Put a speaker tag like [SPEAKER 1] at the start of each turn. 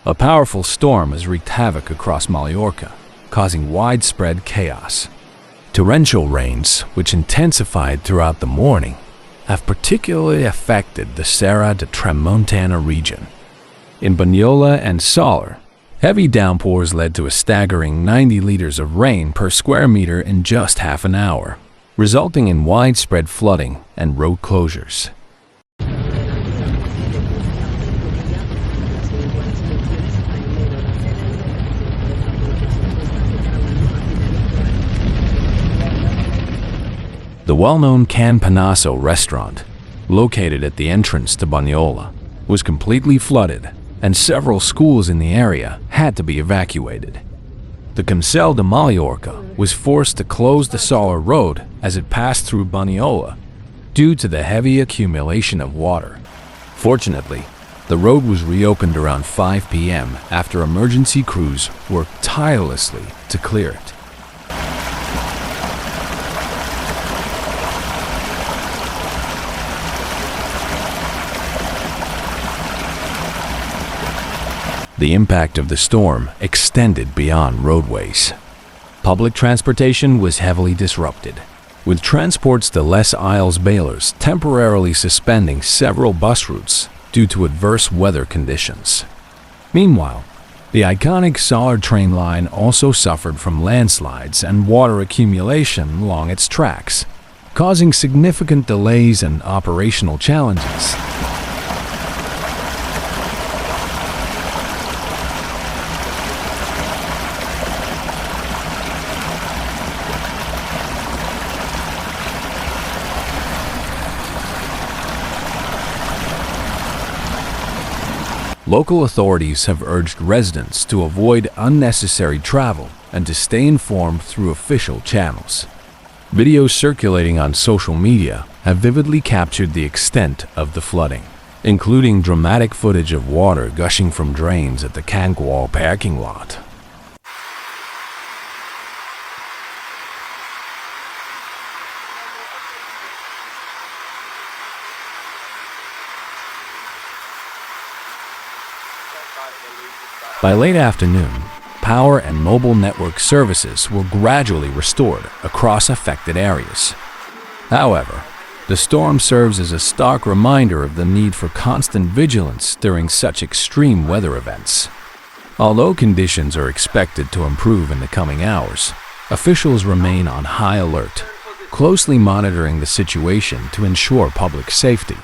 [SPEAKER 1] A powerful storm has wreaked havoc across Mallorca, causing widespread chaos. Torrential rains, which intensified throughout the morning, have particularly affected the Serra de Tramuntana region. In Bunyola and Soler, heavy downpours led to a staggering 90 liters of rain per square meter in just half an hour, resulting in widespread flooding and road closures. The well-known Can Panasso restaurant, located at the entrance to Bunyola, was completely flooded, and several schools in the area had to be evacuated. The Consell de Mallorca was forced to close the Soler road as it passed through Bunyola due to the heavy accumulation of water. Fortunately, the road was reopened around 5 p.m. after emergency crews worked tirelessly to clear it. The impact of the storm extended beyond roadways. Public transportation was heavily disrupted, with transports to Les Isles Bailers temporarily suspending several bus routes due to adverse weather conditions. Meanwhile, the iconic Soler train line also suffered from landslides and water accumulation along its tracks, causing significant delays and operational challenges. Local authorities have urged residents to avoid unnecessary travel and to stay informed through official channels. Videos circulating on social media have vividly captured the extent of the flooding, including dramatic footage of water gushing from drains at the Cangual parking lot. By late afternoon, power and mobile network services were gradually restored across affected areas. However, the storm serves as a stark reminder of the need for constant vigilance during such extreme weather events. Although conditions are expected to improve in the coming hours, officials remain on high alert, closely monitoring the situation to ensure public safety.